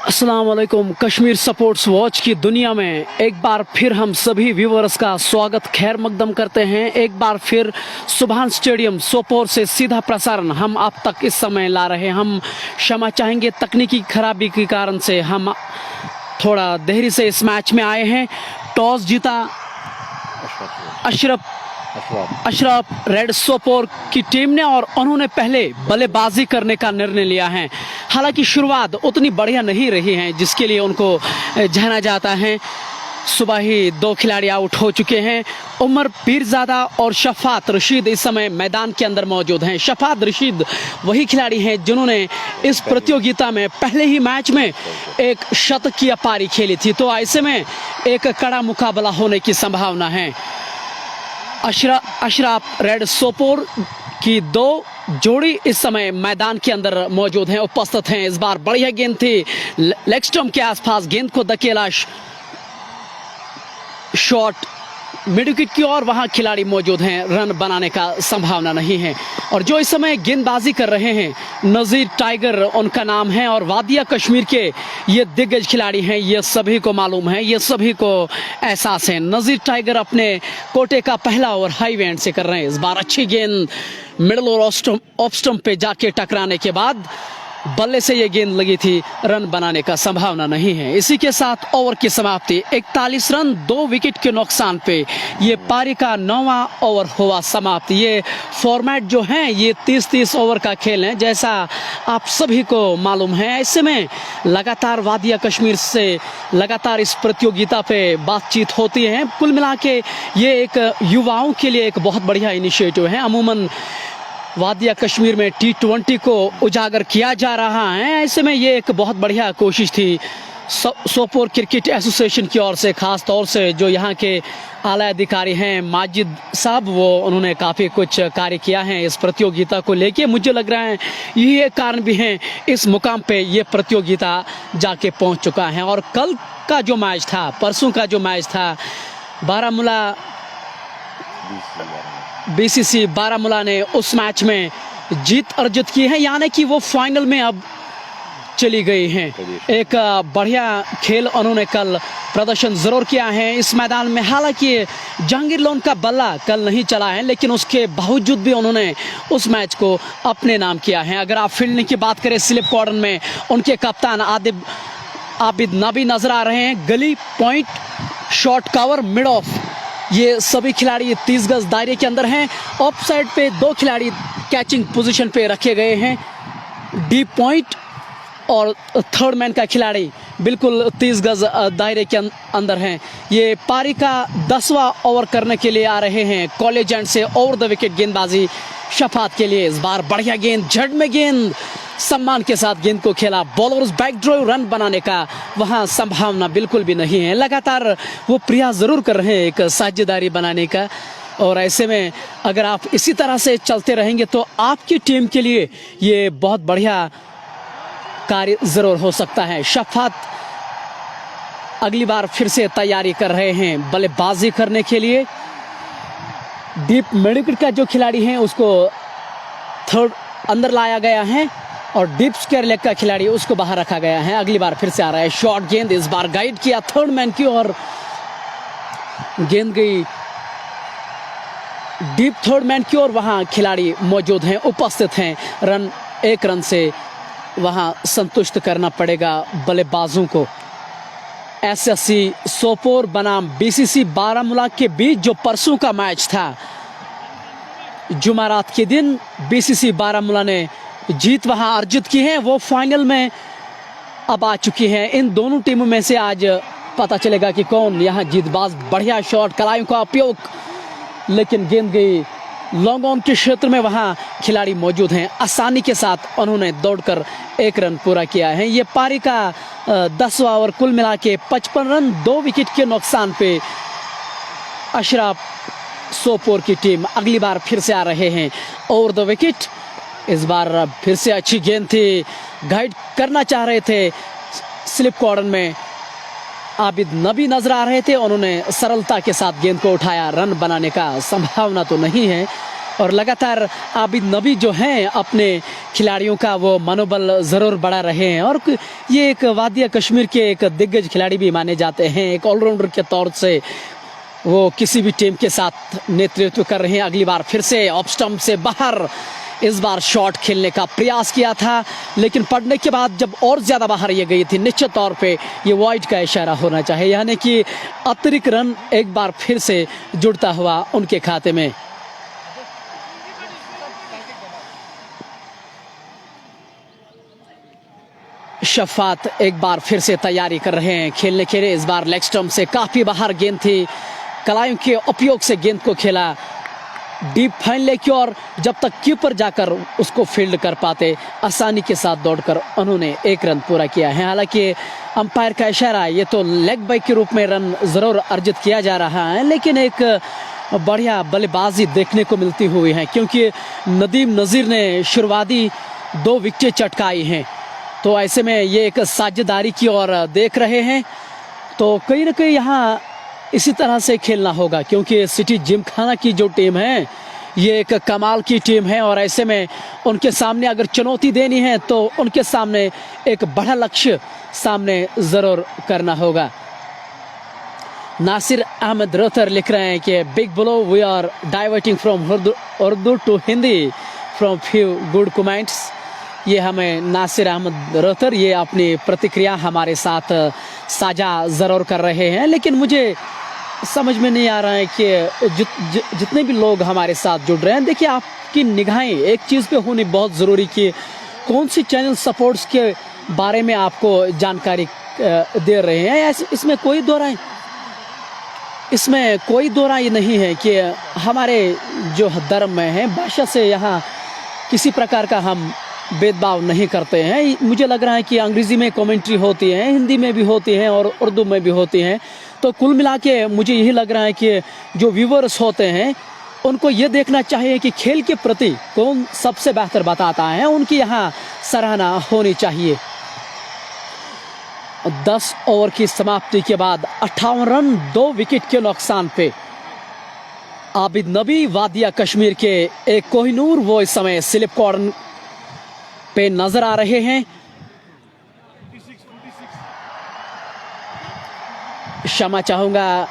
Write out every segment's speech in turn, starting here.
अस्सलाम वालेकुम। Kashmir sports watch की दुनिया में एक बार फिर हम सभी व्यूअर्स का स्वागत खैर मकदम करते हैं। एक बार फिर सुभान स्टेडियम सोपोर से सीधा प्रसारण हम आप तक इस समय ला रहे हैं। हम क्षमा चाहेंगे, तकनीकी खराबी के कारण से हम थोड़ा देरी से इस मैच में आए हैं। टॉस जीता अशरफ रेड सोपोर की टीम ने और उन्होंने पहले बल्लेबाजी करने का निर्णय लिया है। हालांकि शुरुआत उतनी बढ़िया नहीं रही है जिसके लिए उनको जाना जाता है। सुबह ही दो खिलाड़ी आउट हो चुके हैं। उमर पीरजादा और शफात रशीद इस समय मैदान के अंदर मौजूद हैं। शफात रशीद वही खिलाड़ी हैं जिन्होंने इस प्रतियोगिता में पहले ही मैच में एक शतकीय पारी खेली थी, तो ऐसे में एक कड़ा मुकाबला होने की संभावना है। अशरफ रेड सोपोर की दो जोड़ी इस समय मैदान के अंदर मौजूद हैं, उपस्थित हैं। इस बार बढ़िया गेंद थी लेग स्टंप के आसपास, गेंद को धकेला शॉट मिड विकेट की ओर, वहां खिलाड़ी मौजूद हैं। रन बनाने का संभावना नहीं है। और जो इस समय गेंदबाजी कर रहे हैं नज़ीर टाइगर उनका नाम है और वादिया कश्मीर के ये दिग्गज खिलाड़ी हैं, ये सभी को मालूम है, ये सभी को एहसास है। नज़ीर टाइगर अपने कोटे का पहला ओवर हाई एंड से कर रहे हैं। इस बार अच्छी गेंद मिडल और ऑफ स्टंप पे जाके टकराने के बाद बल्ले से ये गेंद लगी थी, रन बनाने का संभावना नहीं है। इसी के साथ ओवर की समाप्ति 41 रन 2 विकेट के नुकसान पे ये पारी का 9वां ओवर हुआ समाप्त। ये फॉर्मेट जो है ये 30-30 ओवर का खेल है, जैसा आप सभी को मालूम है। ऐसे में लगातार वादिया कश्मीर से लगातार इस प्रतियोगिता पे बातचीत होती है। कुल मिला के ये एक युवाओं के लिए एक बहुत बढ़िया इनिशिएटिव है। अमूमन वादिया कश्मीर में T20 को उजागर किया जा रहा है। ऐसे में ये एक बहुत बढ़िया कोशिश थी सोपोर क्रिकेट एसोसिएशन की ओर से, खास तौर से जो यहाँ के आला अधिकारी हैं माजिद साहब, वो उन्होंने काफ़ी कुछ कार्य किया है इस प्रतियोगिता को लेके। मुझे लग रहा है ये कारण भी हैं इस मुकाम पे ये प्रतियोगिता जाके पहुँच चुका है। और कल का जो मैच था, परसों का जो मैच था, बारामूला BCC बारामूला ने उस मैच में जीत अर्जित की है, यानी कि वो फाइनल में अब चली गई हैं। एक बढ़िया खेल उन्होंने कल प्रदर्शन ज़रूर किया है इस मैदान में। हालांकि जहांगीर लोन का बल्ला कल नहीं चला है, लेकिन उसके बावजूद भी उन्होंने उस मैच को अपने नाम किया है। अगर आप फील्डिंग की बात करें, स्लिप कॉर्नर में उनके कप्तान आबिद नबी नजर आ रहे हैं। गली point, short cover, mid of, ये सभी खिलाड़ी 30 गज दायरे के अंदर हैं। ऑफ साइड पे 2 खिलाड़ी कैचिंग पोजीशन पे रखे गए हैं। डीप पॉइंट और थर्ड मैन का खिलाड़ी बिल्कुल 30 गज दायरे के अंदर हैं। ये पारी का 10वां ओवर करने के लिए आ रहे हैं कॉलेज एंड से। ओवर द विकेट गेंदबाजी शफात के लिए। इस बार बढ़िया गेंद, झड़ में गेंद, सम्मान के साथ गेंद को खेला। बॉलर्स बैक ड्राइव, रन बनाने का वहां संभावना बिल्कुल भी नहीं है। लगातार वो प्रयास जरूर कर रहे हैं एक साझेदारी बनाने का, और ऐसे में अगर आप इसी तरह से चलते रहेंगे तो आपकी टीम के लिए ये बहुत बढ़िया कार्य जरूर हो सकता है। शफात अगली बार फिर से तैयारी कर रहे हैं बल्लेबाजी करने के लिए। डीप मिड विकेट का जो खिलाड़ी है उसको थर्ड अंदर लाया गया है और डीप स्क्वायर लेग का खिलाड़ी उसको बाहर रखा गया है। अगली बार फिर से आ रहा है शॉर्ट गेंद, इस बार गाइड किया थर्ड मैन की और गेंद गई डीप थर्ड मैन की ओर। वहां खिलाड़ी मौजूद हैं, उपस्थित हैं। रन 1 रन से वहां संतुष्ट करना पड़ेगा बल्लेबाजों को। SSC सोपोर बनाम BCC बारामूला के बीच जो परसों का मैच था, जुमारात के दिन BCC बारामूला ने जीत वहां अर्जित की है। वो फाइनल में अब आ चुकी है। इन दोनों टीमों में से आज पता चलेगा कि कौन यहाँ जीतबाज। बढ़िया शॉट, कलाइयों का उपयोग, लेकिन गेंद गई लॉन्ग ऑन के क्षेत्र में। वहां खिलाड़ी मौजूद हैं, आसानी के साथ उन्होंने दौड़कर 1 रन पूरा किया है। ये पारी का 10वां ओवर, कुल मिला के 55 रन 2 विकेट के नुकसान पे अशरफ सोपोर की टीम अगली बार फिर से आ रहे हैं ओवर द विकेट। इस बार फिर से अच्छी गेंद थी, गाइड करना चाह रहे थे स्लिप कॉर्नर में। आबिद नबी नजर आ रहे थे, उन्होंने सरलता के साथ गेंद को उठाया। रन बनाने का संभावना तो नहीं है, और लगातार आबिद नबी जो हैं अपने खिलाड़ियों का वो मनोबल ज़रूर बढ़ा रहे हैं। और ये एक वादिया कश्मीर के एक दिग्गज खिलाड़ी भी माने जाते हैं। एक ऑलराउंडर के तौर से वो किसी भी टीम के साथ नेतृत्व कर रहे हैं। अगली बार फिर से ऑफ स्टंप से बाहर इस बार शॉट खेलने का प्रयास किया था, लेकिन पड़ने के बाद जब और ज़्यादा बाहर ये गई थी, निश्चित तौर पे ये वाइड का इशारा होना चाहिए, यानी कि अतिरिक्त रन एक बार फिर से जुड़ता हुआ उनके खाते में। शफात एक बार फिर से तैयारी कर रहे हैं खेलने के लिए। इस बार लेग स्टंप से काफ़ी बाहर गेंद थी, कलाइयों के उपयोग से गेंद को खेला डीप फाइन लेग की ओर। जब तक कीपर जाकर उसको फील्ड कर पाते, आसानी के साथ दौड़कर उन्होंने 1 रन पूरा किया है। हालांकि अंपायर का इशारा, ये तो लेग बाई के रूप में रन ज़रूर अर्जित किया जा रहा है, लेकिन एक बढ़िया बल्लेबाजी देखने को मिलती हुई है, क्योंकि नदीम नज़ीर ने शुरुआती 2 विकेटें चटकाई हैं। तो ऐसे में ये एक साझेदारी की ओर देख रहे हैं। तो कहीं ना कहीं यहाँ इसी तरह से खेलना होगा, क्योंकि सिटी जिमखाना की जो टीम है ये एक कमाल की टीम है। और ऐसे में उनके सामने अगर चुनौती देनी है तो उनके सामने एक बड़ा लक्ष्य सामने ज़रूर करना होगा। नासिर अहमद रोहतर लिख रहे हैं कि big blow, we are diverting from Urdu to Hindi from few good comments. ये हमें नासिर अहमद रोहतर ये अपनी प्रतिक्रिया हमारे साथ साझा ज़रूर कर रहे हैं, लेकिन मुझे समझ में नहीं आ रहा है कि जितने भी लोग हमारे साथ जुड़ रहे हैं, देखिए आपकी निगाहें एक चीज़ पे होनी बहुत ज़रूरी कि कौन सी चैनल सपोर्ट्स के बारे में आपको जानकारी दे रहे हैं। इसमें कोई दो राय नहीं है कि हमारे जो धर्म में है भाषा से यहाँ किसी प्रकार का हम भेदभाव नहीं करते हैं। मुझे लग रहा है कि अंग्रेज़ी में कमेंट्री होती है, हिंदी में भी होती है और उर्दू में भी होती हैं। तो कुल मिला के मुझे यही लग रहा है कि जो व्यूवर्स होते हैं उनको ये देखना चाहिए कि खेल के प्रति कौन सबसे बेहतर बताता है, उनकी यहाँ सराहना होनी चाहिए। 10 ओवर की समाप्ति के बाद 58 रन 2 विकेट के नुकसान पे आबिद नबी वादिया कश्मीर के एक कोहिनूर वो इस समय स्लिप कॉर्नर पे नजर आ रहे हैं। क्षमा चाहूंगा,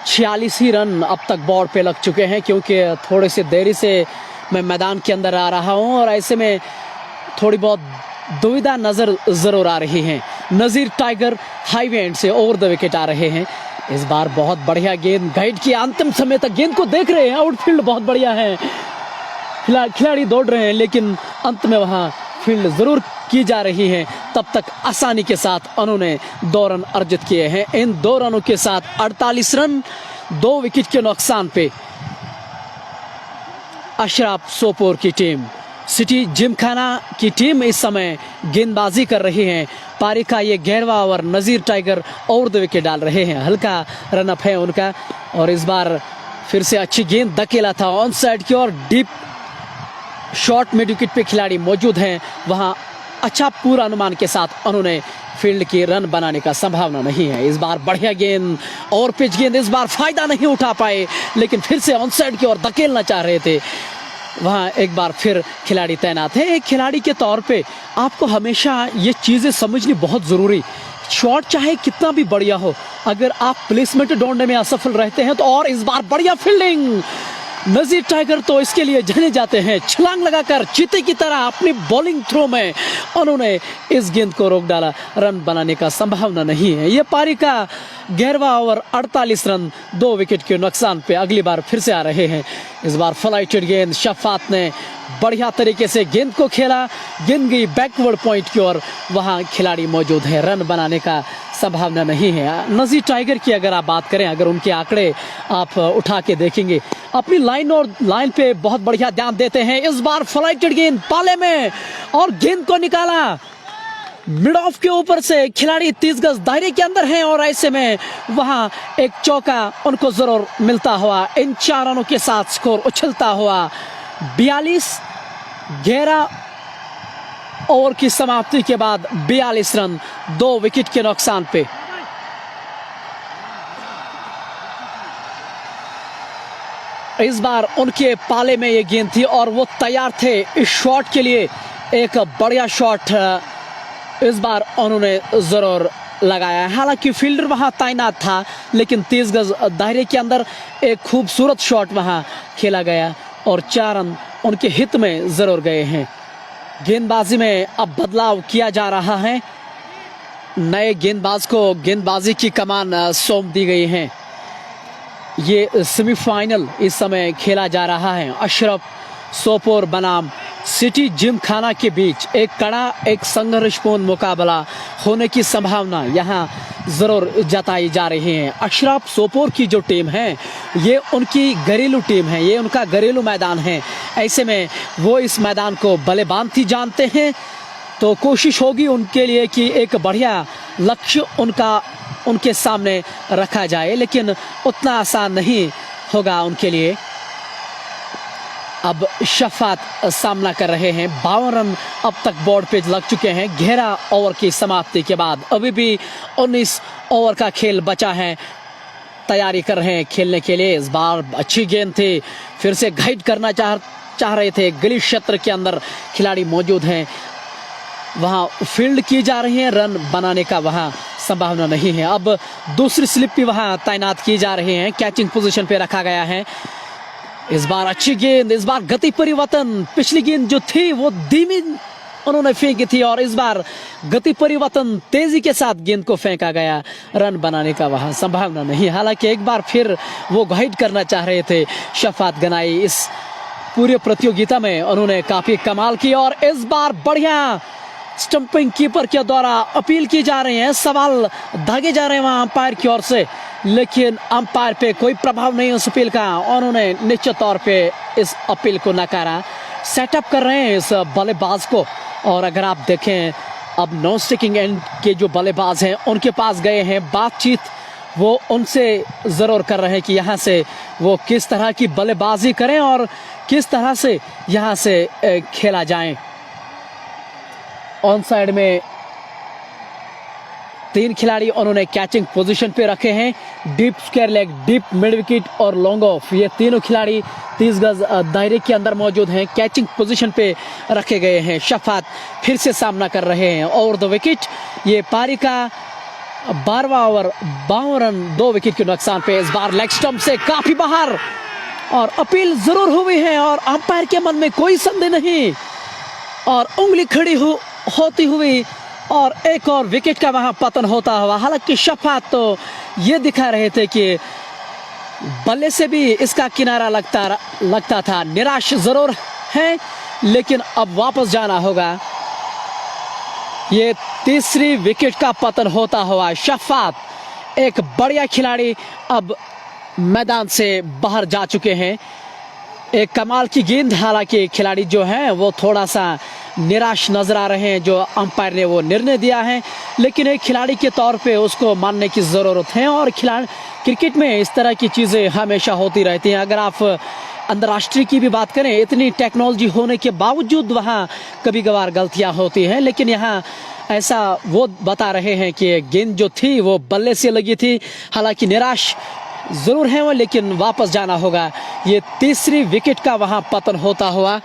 46 ही रन अब तक बोर्ड पे लग चुके हैं, क्योंकि थोड़े से देरी से मैं मैदान के अंदर आ रहा हूं और ऐसे में थोड़ी बहुत दुविधा नजर जरूर आ रही है। नज़ीर टाइगर हाईवे एंड से ओवर द विकेट आ रहे हैं। इस बार बहुत बढ़िया गेंद, गाइड की अंतिम समय तक गेंद को देख रहे हैं, आउटफील्ड बहुत बढ़िया है, खिलाड़ी दौड़ रहे हैं, लेकिन अंत में वहां फील्ड जरूर की जा रही है। तब तक आसानी के साथ उन्होंने 2 रन अर्जित किए हैं। इन 2 रनों के साथ 48 रन 2 विकेट के नुकसान पे अशराफ सोपोर की टीम, सिटी जिमखाना की टीम इस समय गेंदबाजी कर रही है। पारी का ये 11वां over, Nazir tiger over the wicket डाल रहे हैं, हल्का रनअप है उनका। और इस बार फिर से अच्छी गेंद धकेला था ऑन साइड की ओर, डीप शॉट मिड विकेट पे खिलाड़ी मौजूद हैं, वहां अच्छा पूरा अनुमान के साथ उन्होंने फील्ड की रन बनाने का संभावना नहीं है। इस बार बढ़िया गेंद और पिच गेंद, इस बार फायदा नहीं उठा पाए, लेकिन फिर से ऑन साइड की ओर धकेलना चाह रहे थे, वहां एक बार फिर खिलाड़ी तैनात है। एक खिलाड़ी के तौर पे आपको हमेशा ये चीज़ें समझनी बहुत ज़रूरी, शॉट चाहे कितना भी बढ़िया हो, अगर आप प्लेसमेंट ढूंढने में असफल रहते हैं तो, और इस बार बढ़िया फील्डिंग, नज़ीर टाइगर तो इसके लिए जाने जाते हैं, छलांग लगाकर चीते की तरह अपनी बॉलिंग थ्रो में उन्होंने इस गेंद को रोक डाला। रन बनाने का संभावना नहीं है। ये पारी का 11वां ओवर, 48 रन 2 विकेट के नुकसान पे अगली बार फिर से आ रहे हैं। इस बार फ्लाइटेड गेंद, शफात ने बढ़िया तरीके से गेंद को खेला, गेंद गई बैकवर्ड पॉइंट की ओर, वहां खिलाड़ी मौजूद है, रन बनाने का संभावना नहीं है। नज़ीर टाइगर की अगर आप बात करें, अगर उनके आंकड़े आप उठा के देखेंगे, अपनी लाइन पे बहुत बढ़िया ध्यान देते हैं। इस बार फ्लाइटेड गेंद पाले में और गेंद को निकाला मिड ऑफ के ऊपर से, खिलाड़ी 30 गज दायरे के अंदर हैं और ऐसे में वहां एक चौका उनको जरूर मिलता हुआ, इन 4 रनों के साथ स्कोर उछलता हुआ 42 ओवर की समाप्ति के बाद 42 रन 2 विकेट के नुकसान पे। इस बार उनके पाले में ये गेंद थी और वो तैयार थे इस शॉट के लिए। एक बढ़िया शॉट इस बार उन्होंने ज़रूर लगाया। हालांकि फील्डर वहां तैनात था, लेकिन 30 गज दायरे के अंदर एक खूबसूरत शॉट वहां खेला गया और 4 रन उनके हित में ज़रूर गए हैं। गेंदबाजी में अब बदलाव किया जा रहा है। नए गेंदबाज को गेंदबाजी की कमान सौंप दी गई है। ये सेमीफाइनल इस समय खेला जा रहा है। अशरफ सोपोर बनाम सिटी जिमखाना के बीच एक कड़ा, एक संघर्षपूर्ण मुकाबला होने की संभावना यहाँ ज़रूर जताई जा रही है। अशरफ सोपोर की जो टीम है ये उनकी घरेलू टीम है, ये उनका घरेलू मैदान है। ऐसे में वो इस मैदान को भलीभांति जानते हैं, तो कोशिश होगी उनके लिए कि एक बढ़िया लक्ष्य उनके सामने रखा जाए, लेकिन उतना आसान नहीं होगा उनके लिए। अब शफात सामना कर रहे हैं। 52 रन अब तक बोर्ड पे लग चुके हैं 11 ओवर की समाप्ति के बाद। अभी भी 19 ओवर का खेल बचा है। तैयारी कर रहे हैं खेलने के लिए। इस बार अच्छी गेंद थी, फिर से गाइड करना चाह रहे थे। गली क्षेत्र के अंदर खिलाड़ी मौजूद हैं, वहाँ फील्ड की जा रही है, रन बनाने का वहाँ संभावना नहीं है। अब दूसरी स्लिप भी वहाँ तैनात की जा रही है, कैचिंग पोजीशन पे रखा गया है। इस बार अच्छी गेंद, इस बार गति परिवर्तन। पिछली गेंद जो थी वो धीमी उन्होंने फेंकी थी और इस बार गति परिवर्तन, तेजी के साथ गेंद को फेंका गया। रन बनाने का वहाँ संभावना नहीं। हालांकि एक बार फिर वो गाइड करना चाह रहे थे शफात गनाई। इस पूरे प्रतियोगिता में उन्होंने काफी कमाल की और इस बार बढ़िया स्टंपिंग कीपर के द्वारा अपील की जा रही है। सवाल दागे जा रहे हैं वहाँ अंपायर की ओर से, लेकिन अंपायर पे कोई प्रभाव नहीं उस अपील का। उन्होंने निश्चित तौर पे इस अपील को नकारा। सेटअप कर रहे हैं इस बल्लेबाज को। और अगर आप देखें, अब नॉन स्टिकिंग एंड के जो बल्लेबाज हैं उनके पास गए हैं। बातचीत वो उनसे ज़रूर कर रहे हैं कि यहाँ से वो किस तरह की बल्लेबाजी करें और किस तरह से यहाँ से खेला जाए। ऑन साइड में 3 खिलाड़ी उन्होंने कैचिंग पोजीशन पे रखे हैं। Deep square leg, deep mid wicket और लॉन्ग ऑफ, ये तीनों खिलाड़ी 30 गज दायरे के अंदर मौजूद हैं, कैचिंग पोजीशन पे रखे गए हैं। शफात फिर से सामना कर रहे हैं ओवर द विकेट। ये पारी का 12वां ओवर, 52 रन 2 विकेट के नुकसान पे। इस बार लेग स्टंप से काफी बाहर और अपील जरूर हुई है और अंपायर के मन में कोई संदेह नहीं और उंगली खड़ी होती हुई और एक और विकेट का वहां पतन होता हुआ। हालांकि शफात तो ये दिखा रहे थे कि बल्ले से भी इसका किनारा लगता था। निराश जरूर है, लेकिन अब वापस जाना होगा। ये तीसरी विकेट का पतन होता हुआ। शफात एक बढ़िया खिलाड़ी अब मैदान से बाहर जा चुके हैं। एक कमाल की गेंद, हालांकि खिलाड़ी जो हैं वो थोड़ा सा निराश नजर आ रहे हैं जो अंपायर ने वो निर्णय दिया है, लेकिन एक खिलाड़ी के तौर पे उसको मानने की ज़रूरत है। और क्रिकेट में इस तरह की चीज़ें हमेशा होती रहती हैं। अगर आप अंतर्राष्ट्रीय की भी बात करें, इतनी टेक्नोलॉजी होने के बावजूद वहाँ कभी कभार गलतियाँ होती हैं, लेकिन यहाँ ऐसा वो बता रहे हैं कि गेंद जो थी वो बल्ले से लगी थी। हालांकि निराश ज़रूर है वो, लेकिन वापस जाना होगा। ये तीसरी विकेट का वहाँ पतन होता हुआ।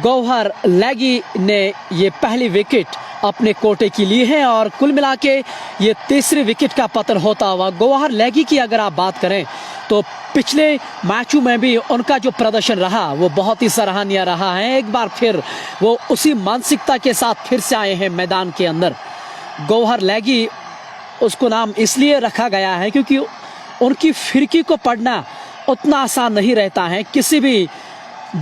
गौहर लैगी ने ये पहली विकेट अपने कोटे की ली है और कुल मिला के ये तीसरी विकेट का पतन होता हुआ। गौहर लैगी की अगर आप बात करें तो पिछले मैचों में भी उनका जो प्रदर्शन रहा वो बहुत ही सराहनीय रहा है। एक बार फिर वो उसी मानसिकता के साथ फिर से आए हैं मैदान के अंदर। गौहर लैगी, उसको नाम इसलिए रखा गया है क्योंकि उनकी फिरकी को पढ़ना उतना आसान नहीं रहता है। किसी भी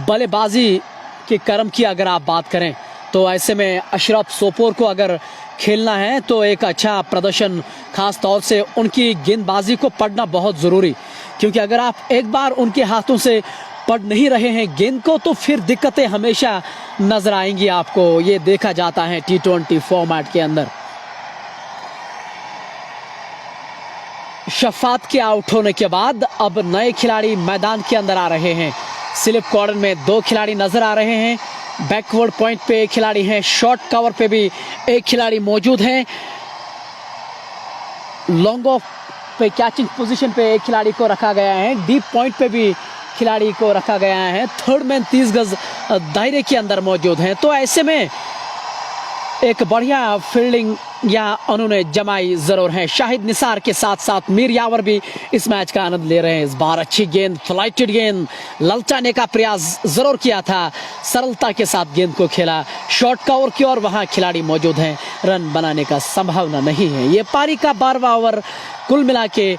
बल्लेबाजी के क्रम की अगर आप बात करें तो ऐसे में अशरफ सोपोर को अगर खेलना है तो एक अच्छा प्रदर्शन, खास तौर से उनकी गेंदबाजी को पढ़ना बहुत ज़रूरी, क्योंकि अगर आप एक बार उनके हाथों से पढ़ नहीं रहे हैं गेंद को तो फिर दिक्कतें हमेशा नजर आएंगी आपको। ये देखा जाता है T20 फॉर्मेट के अंदर। शफात के आउट होने के बाद अब नए खिलाड़ी मैदान के अंदर आ रहे हैं। स्लिप कॉर्नर में 2 खिलाड़ी नजर आ रहे हैं, बैकवर्ड पॉइंट पे एक खिलाड़ी है, शॉर्ट कवर पे भी एक खिलाड़ी मौजूद है। लॉन्ग ऑफ पे कैचिंग पोजीशन पे एक खिलाड़ी को रखा गया है, डीप पॉइंट पे भी खिलाड़ी को रखा गया है, थर्ड मैन 30 गज दायरे के अंदर मौजूद हैं। तो ऐसे में एक बढ़िया फील्डिंग या उन्होंने जमाई जरूर है। शाहिद निसार के साथ साथ मीर यावर भी इस मैच का आनंद ले रहे हैं। इस बार अच्छी गेंद, फ्लाइटेड गेंद, ललचाने का प्रयास जरूर किया था, सरलता के साथ गेंद को खेला, शॉर्ट कवर की और वहां खिलाड़ी मौजूद हैं, रन बनाने का संभावना नहीं है। ये पारी का 12वां ओवर, कुल मिला के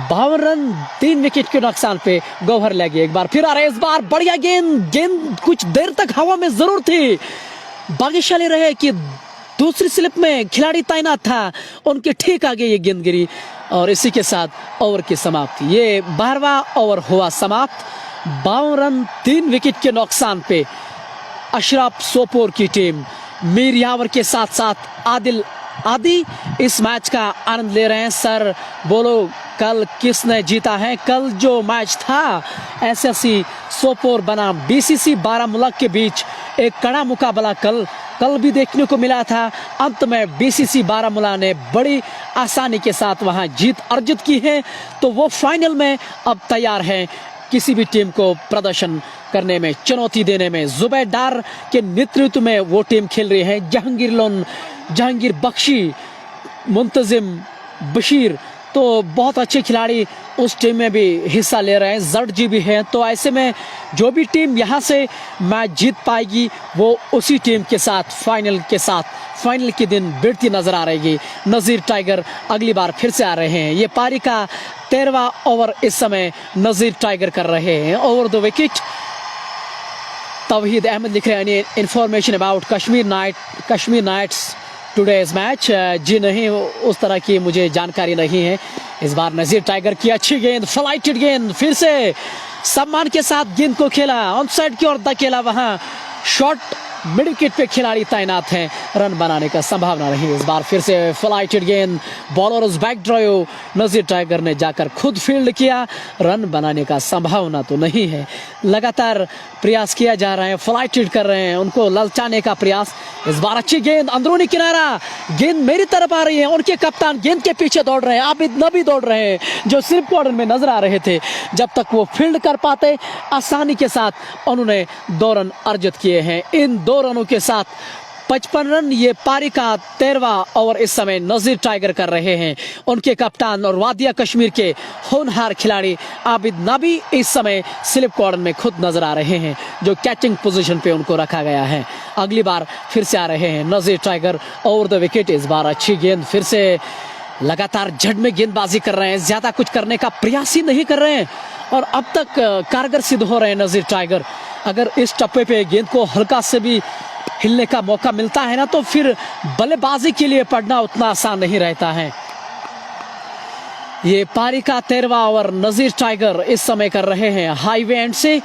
52 रन, 3 विकेट के नुकसान पे गौहर लगे। एक बार फिर आ रहे, इस बार बढ़िया गेंद कुछ देर तक हवा में जरूर थी, भाग्यशाली रहे कि दूसरी स्लिप में खिलाड़ी तैनात था, उनके ठीक आगे ये गेंद गिरी और इसी के साथ ओवर की समाप्ति। ये 12वां ओवर हुआ समाप्त। 52 रन 3 विकेट के नुकसान पे अशरफ सोपोर की टीम मीर यावर के साथ साथ आदिल आदि इस मैच का आनंद ले रहे हैं। सर बोलो, कल किसने जीता है? कल जो मैच था एसएससी सोपोर बनाम बीसीसी बारामूला के बीच एक कड़ा मुकाबला कल भी देखने को मिला था। अंत में बीसीसी बारामूला ने बड़ी आसानी के साथ वहां जीत अर्जित की है, तो वो फाइनल में अब तैयार है किसी भी टीम को प्रदर्शन करने में, चुनौती देने में। जुबैर डार के नेतृत्व में वो टीम खेल रही है। जहांगीर लोन, जहांगीर बख्शी, मुंतजिम बशीर, तो बहुत अच्छे खिलाड़ी उस टीम में भी हिस्सा ले रहे हैं। जट जी भी है। तो ऐसे में जो भी टीम यहाँ से मैच जीत पाएगी वो उसी टीम के साथ फाइनल के दिन भिड़ती नजर आ रहेगी। नज़ीर टाइगर अगली बार फिर से आ रहे हैं। ये पारी का 13वां ओवर इस समय नज़ीर टाइगर कर रहे हैं। Over the wicket Tawheed Ahmed लिख रहे हैं, information about Kashmir knights today's match. जी नहीं, उस तरह की मुझे जानकारी नहीं है। इस बार नज़ीर टाइगर की अच्छी गेंद, फ्लाइटेड गेंद, फिर से सम्मान के साथ गेंद को खेला, ऑन साइड की ओर धकेला, वहां शॉट मिड विकेट पे खिलाड़ी तैनात हैं, रन बनाने का संभावना नहीं। इस बार फिर से फ्लाइटेड गेंद, बॉलर्स बैक ड्राइव, नज़ीर टाइगर ने जाकर खुद फील्ड किया, रन बनाने का संभावना तो नहीं है। लगातार प्रयास किया जा रहा है, फ्लाइटेड कर रहे हैं, उनको ललचाने का प्रयास। इस बार अच्छी गेंद, अंदरूनी किनारा, गेंद मेरी तरफ आ रही है, उनके कप्तान गेंद के पीछे दौड़ रहे हैं, आबिद नबी दौड़ रहे हैं, जो सिर्फ कॉर्नर में नजर आ रहे थे। जब तक वो फील्ड कर पाते, आसानी के साथ उन्होंने 2 रन अर्जित किए हैं। इन 2 रनों के साथ 55 रन ये पारी का 13वां ओवर इस समय नज़ीर टाइगर कर रहे हैं। उनके कप्तान और वादिया कश्मीर के होनहार खिलाड़ी आबिद नबी इस समय स्लिप कॉर्नर में खुद नजर आ रहे हैं, जो कैचिंग पोजीशन पे उनको रखा गया है। अगली बार फिर से आ रहे हैं नज़ीर टाइगर ओवर द विकेट। इस बार अच्छी गेंद, फिर से लगातार झड़ में गेंदबाजी कर रहे हैं, ज्यादा कुछ करने का प्रयास ही नहीं कर रहे हैं और अब तक कारगर सिद्ध हो रहे हैं नज़ीर टाइगर। अगर इस टप्पे पे गेंद को हल्का से भी हिलने का मौका मिलता है ना, तो फिर बल्लेबाजी के लिए पड़ना उतना आसान नहीं रहता है। ये पारी का 13वां ओवर नज़ीर टाइगर इस समय कर रहे हैं। हाईवे एंड से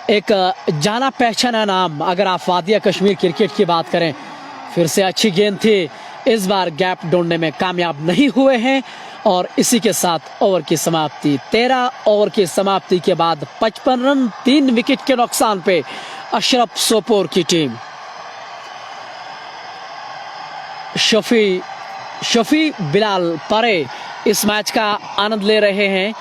एक जाना पहचाना नाम, अगर आप वादिया कश्मीर क्रिकेट की बात करें, फिर से अच्छी गेंद थी, इस बार गैप ढूंढने में कामयाब नहीं हुए हैं और इसी के साथ ओवर की समाप्ति। 13 ओवर की समाप्ति के बाद 55 रन 3 विकेट के नुकसान पे अशरफ सोपोर की टीम। शफी बिलाल परे इस मैच का आनंद ले रहे हैं।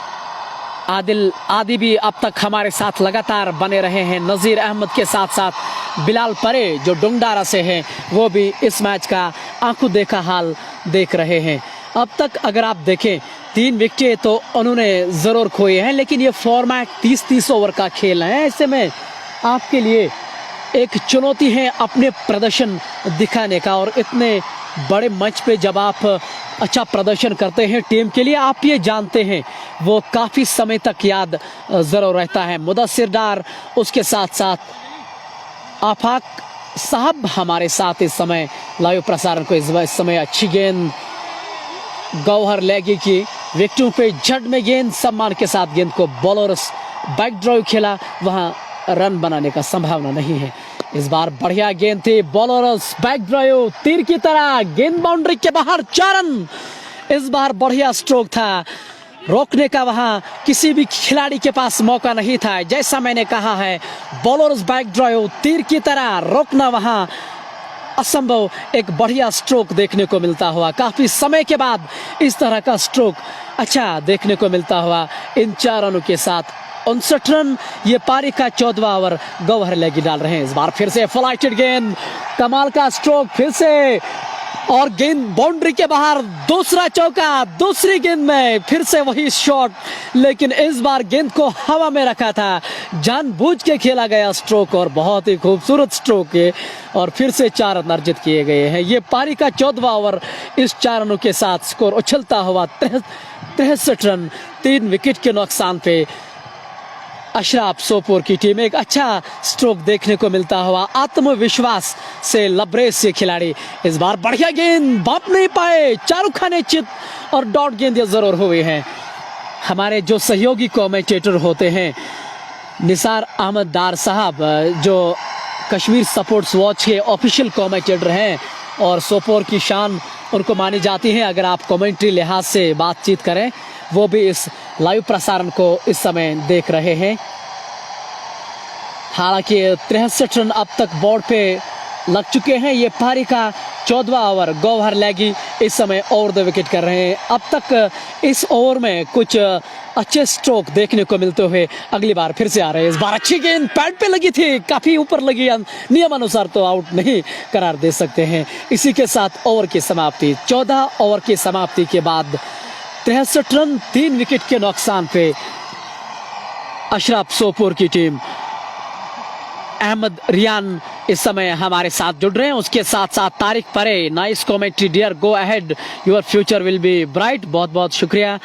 आदिल आदि भी अब तक हमारे साथ लगातार बने रहे हैं। नज़ीर अहमद के साथ साथ बिलाल परे जो डुंगडारा से हैं, वो भी इस मैच का आंखों देखा हाल देख रहे हैं। अब तक अगर आप देखें 3 विकेटें तो उन्होंने ज़रूर खोए हैं, लेकिन ये फॉर्मेट 30-30 ओवर का खेल है। ऐसे में आपके लिए एक चुनौती है अपने प्रदर्शन दिखाने का, और इतने बड़े मंच पे जब आप अच्छा प्रदर्शन करते हैं टीम के लिए, आप ये जानते हैं वो काफ़ी समय तक याद ज़रूर रहता है। मुदस्सिर डार, उसके साथ साथ आफाक साहब हमारे साथ इस समय लाइव प्रसारण को इस समय अच्छी गेंद गौहर लेगी की विकेटों पे जड़ में गेंद, सम्मान के साथ गेंद को बॉलर्स बैक ड्राइव खेला, वहां रन बनाने का संभावना नहीं है। इस बार बढ़िया गेंद थी, बॉलर्स बैक ड्राइव, तीर की तरह गेंद बाउंड्री के बाहर, 4 रन। इस बार बढ़िया स्ट्रोक था, रोकने का वहां किसी भी खिलाड़ी के पास मौका नहीं था। जैसा मैंने कहा है, बॉलर्स बैक ड्राइव, तीर की तरह रोकना वहां असंभव एक बढ़िया स्ट्रोक देखने को मिलता हुआ, काफी समय के बाद इस तरह का स्ट्रोक अच्छा देखने को मिलता हुआ। इन 4 रनों के साथ 59 रन, ये पारी का 14वां ओवर गौहर लेगी डाल रहे हैं। इस बार फिर से फ्लाइटेड गेंद, कमाल का स्ट्रोक फिर से, और गेंद बाउंड्री के बाहर, दूसरा चौका, दूसरी गेंद में फिर से वही शॉट, लेकिन इस बार गेंद को हवा में रखा था, जानबूझ के खेला गया स्ट्रोक और बहुत ही खूबसूरत स्ट्रोक है। और फिर से 4 रन अर्जित किए गए हैं। ये पारी का 14वां ओवर इस 4 रनों के साथ स्कोर उछलता हुआ 63 रन, 3 विकेट के नुकसान पे अशराफ सोपोर की टीम। एक अच्छा स्ट्रोक देखने को मिलता हुआ, आत्मविश्वास से लबरेज ये खिलाड़ी। इस बार बढ़िया गेंद, बाप नहीं पाए, शाहरुख खान चित और डॉट गेंद जरूर हुए हैं। हमारे जो सहयोगी कमेंटेटर होते हैं, निसार अहमद डार साहब, जो कश्मीर स्पोर्ट्स वॉच के ऑफिशियल कमेंटेटर हैं और सोपोर की शान उनको मानी जाती है। अगर आप कमेंट्री लिहाज से बातचीत करें, वो भी इस लाइव प्रसारण को इस समय देख रहे हैं। हालांकि 63 रन अब तक बोर्ड पे लग चुके हैं। ये पारी का 14वां ओवर गौहर लेगी इस समय ओवर द विकेट कर रहे हैं। अब तक इस ओवर में कुछ अच्छे स्ट्रोक देखने को मिलते हुए अगली बार फिर से आ रहे हैं। इस बार अच्छी गेंद पैड पे लगी थी, काफी ऊपर लगी, नियम अनुसार तो आउट नहीं करार दे सकते हैं। इसी के साथ ओवर की समाप्ति, 14 ओवर की समाप्ति के बाद 63 रन, 3 विकेट के नुकसान पे अशराफ सोपोर की टीम। अहमद रियान इस समय हमारे साथ जुड़ रहे हैं, उसके साथ साथ Tariq Parray, nice commentary dear, go ahead, your future will be bright. बहुत बहुत शुक्रिया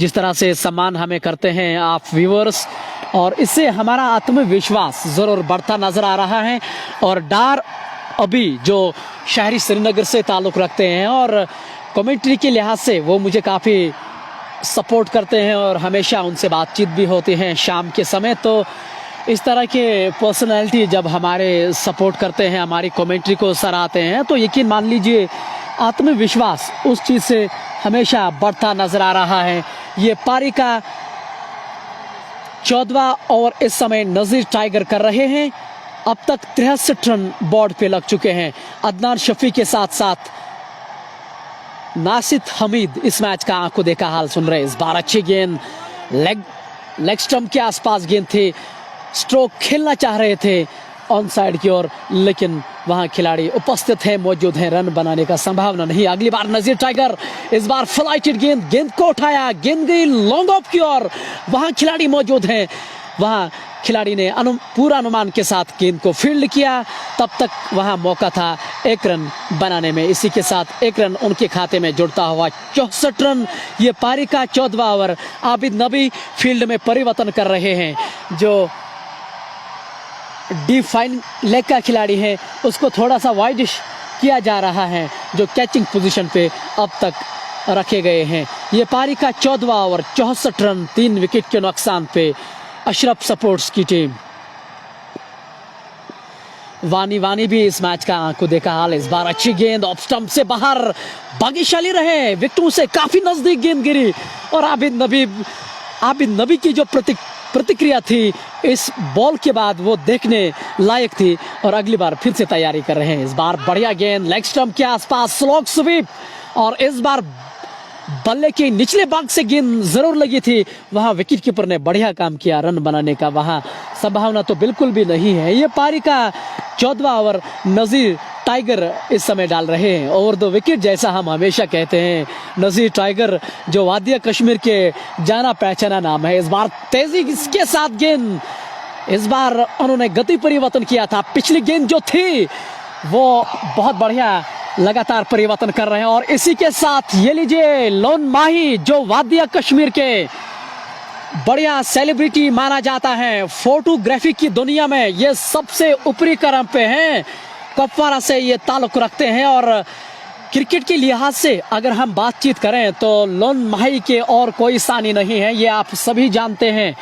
जिस तरह से सम्मान हमें करते हैं आप व्यूअर्स, और इससे हमारा आत्मविश्वास ज़रूर बढ़ता नजर आ रहा है। और डार अभी जो शहरी श्रीनगर से ताल्लुक़ रखते हैं और कमेंट्री के लिहाज से वो मुझे काफ़ी सपोर्ट करते हैं और हमेशा उनसे बातचीत भी होती है शाम के समय। तो इस तरह के पर्सनालिटी जब हमारे सपोर्ट करते हैं, हमारी कमेंट्री को सराहते हैं, तो यकीन मान लीजिए आत्मविश्वास उस चीज़ से हमेशा बढ़ता नजर आ रहा है। ये पारी का 14वां ओवर इस समय नज़ीर टाइगर कर रहे हैं। अब तक 63 रन बोर्ड पे लग चुके हैं। अदनान शफी के साथ साथ नासिद हमीद इस मैच का आंखों देखा हाल सुन रहे। इस बार अच्छी गेंद, लेग स्टंप के आसपास गेंद थी, स्ट्रोक खेलना चाह रहे थे ऑन साइड की ओर, लेकिन वहां खिलाड़ी उपस्थित है, मौजूद है, रन बनाने का संभावना नहीं। अगली बार नजीर टाइगर, इस बार फ्लाइटेड गेंद को उठाया, गेंद गई लॉन्ग ऑफ की ओर, वहां खिलाड़ी मौजूद हैं, वहां खिलाड़ी ने पूरा अनुमान के साथ गेंद को फील्ड किया। तब तक वहां मौका था 1 रन बनाने में। इसी के साथ 1 रन उनके खाते में जुड़ता हुआ 64 रन। ये पारी का 14वां ओवर। आबिद नबी फील्ड में परिवर्तन कर रहे हैं, जो डी फाइन लेग का खिलाड़ी है उसको थोड़ा सा वाइडिश किया जा रहा है, जो कैचिंग पोजीशन पे अब तक रखे गए हैं। ये पारी का 14वां ओवर, 64 रन, 3 विकेट के नुकसान पे अशरफ स्पोर्ट्स की टीम। वानी भी इस मैच का आंखों देखा हाल। इस बार अच्छी गेंद ऑफ स्टंप से बाहर, भाग्यशाली रहे, विकेटों से काफी नजदीक गेंद गिरी, और आबिद नबी की जो प्रतिक्रिया थी इस बॉल के बाद वो देखने लायक थी, और अगली बार फिर से तैयारी कर रहे हैं। इस बार बढ़िया गेंद, लेग स्टंप के आसपास स्लोक स्वीप, और इस बार बल्ले के निचले भाग से गेंद जरूर लगी थी, वहां विकेट कीपर ने बढ़िया काम किया, रन बनाने का वहां संभावना तो बिल्कुल भी नहीं है। ये पारी का 14वां ओवर नजीर टाइगर इस समय डाल रहे हैं ओवर द विकेट, जैसा हम हमेशा कहते हैं। नजीर टाइगर जो वादिया कश्मीर के जाना पहचाना नाम है। इस बार तेजी के साथ गेंद, इस बार उन्होंने गति परिवर्तन किया था, पिछली गेंद जो थी वो बहुत बढ़िया लगातार परिवर्तन कर रहे हैं। और इसी के साथ ये लीजिए लोन माही, जो वादिया कश्मीर के बढ़िया सेलिब्रिटी माना जाता है, फोटोग्राफी की दुनिया में ये सबसे ऊपरी क्रम पे हैं, कुपवारा से ये ताल्लुक रखते हैं। और क्रिकेट के लिहाज से अगर हम बातचीत करें तो लोन माही के और कोई सानी नहीं है, ये आप सभी जानते हैं।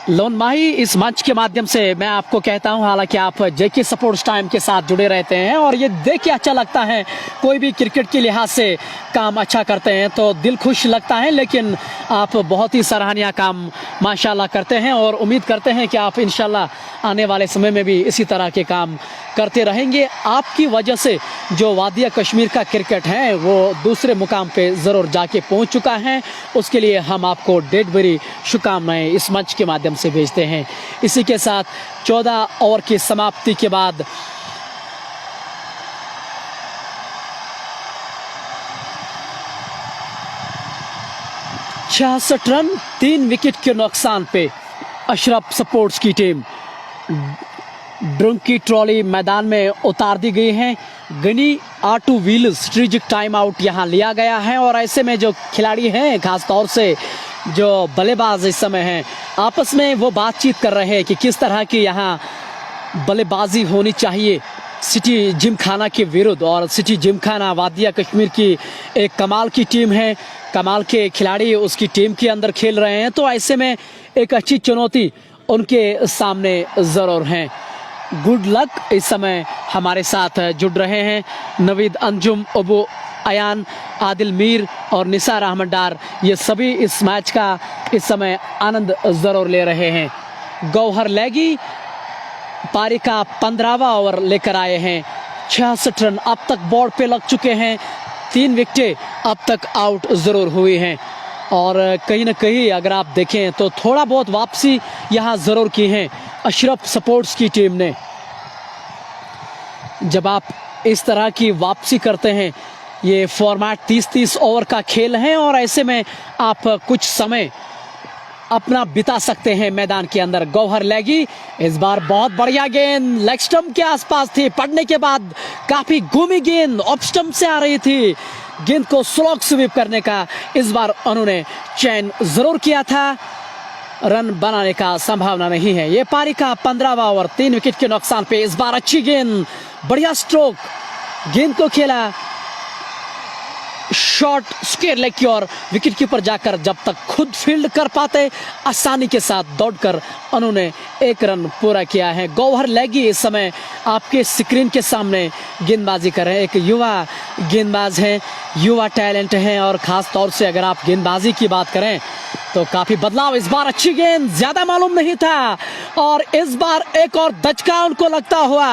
लोन माही, इस मंच के माध्यम से मैं आपको कहता हूं, हालांकि आप जेके स्पोर्ट्स टाइम के साथ जुड़े रहते हैं और ये देख के अच्छा लगता है, कोई भी क्रिकेट के लिहाज से काम अच्छा करते हैं तो दिल खुश लगता है, लेकिन आप बहुत ही सराहनीय काम माशाल्लाह करते हैं और उम्मीद करते हैं कि आप इंशाल्लाह आने वाले समय में भी इसी तरह के काम करते रहेंगे। आपकी वजह से जो वादिया कश्मीर का क्रिकेट है वो दूसरे मुकाम पे ज़रूर जाके पहुंच चुका है, उसके लिए हम आपको ढेर बड़ी शुभकामनाएं इस मंच के माध्यम से भेजते हैं। इसी के साथ 14 ओवर की समाप्ति के बाद छियासठ रन 3 विकेट के नुकसान पे अशरफ स्पोर्ट्स की टीम ड्रंकी ट्रॉली मैदान में उतार दी गई है। गनी आटू व्हील स्ट्रेटेजिक टाइम आउट यहाँ लिया गया है और ऐसे में जो खिलाड़ी हैं, खास तौर से जो बल्लेबाज इस समय हैं, आपस में वो बातचीत कर रहे हैं कि किस तरह की यहाँ बल्लेबाजी होनी चाहिए सिटी जिमखाना के विरुद्ध। और सिटी जिमखाना वादिया कश्मीर की एक कमाल की टीम है, कमाल के खिलाड़ी उसकी टीम के अंदर खेल रहे हैं, तो ऐसे में एक अच्छी चुनौती उनके सामने ज़रूर है। Good luck. इस समय हमारे साथ जुड़ रहे हैं नवीद अंजुम, अबू अयान, आदिल मीर और निसार अहमद डार, ये सभी इस मैच का इस समय आनंद ज़रूर ले रहे हैं। गौहर लैगी पारी का 15वां ओवर लेकर आए हैं। 66 रन अब तक बोर्ड पे लग चुके हैं, 3 विकेटें अब तक आउट ज़रूर हुई हैं और कहीं ना कहीं अगर आप देखें तो थोड़ा बहुत वापसी यहाँ ज़रूर की है अशरफ स्पोर्ट्स की टीम ने। जब आप इस तरह की वापसी करते हैं, ये फॉर्मेट 30-30 ओवर का खेल है और ऐसे में आप कुछ समय अपना बिता सकते हैं मैदान के अंदर। गौहर लैगी इस बार बहुत बढ़िया गेंद लेग स्टंप के आसपास थी, पड़ने के बाद काफी घूमी गेंद ऑफ स्टंप से आ रही थी, गेंद को स्लॉग स्वीप करने का इस बार उन्होंने चयन जरूर किया था, रन बनाने का संभावना नहीं है। ये पारी का 15वां ओवर 3 विकेट के नुकसान पे इस बार अच्छी गेंद, बढ़िया स्ट्रोक, गेंद को खेला शॉट स्क्वायर लेग की ओर, विकेट कीपर जाकर जब तक खुद फील्ड कर पाते आसानी के साथ दौड़कर उन्होंने 1 रन पूरा किया है। गौहर लैगी इस समय आपके स्क्रीन के सामने गेंदबाजी कर रहे हैं, एक युवा गेंदबाज हैं, युवा टैलेंट हैं और ख़ास तौर से अगर आप गेंदबाजी की बात करें तो काफ़ी बदलाव। इस बार अच्छी गेंद, ज़्यादा मालूम नहीं था और इस बार एक और दचका उनको लगता हुआ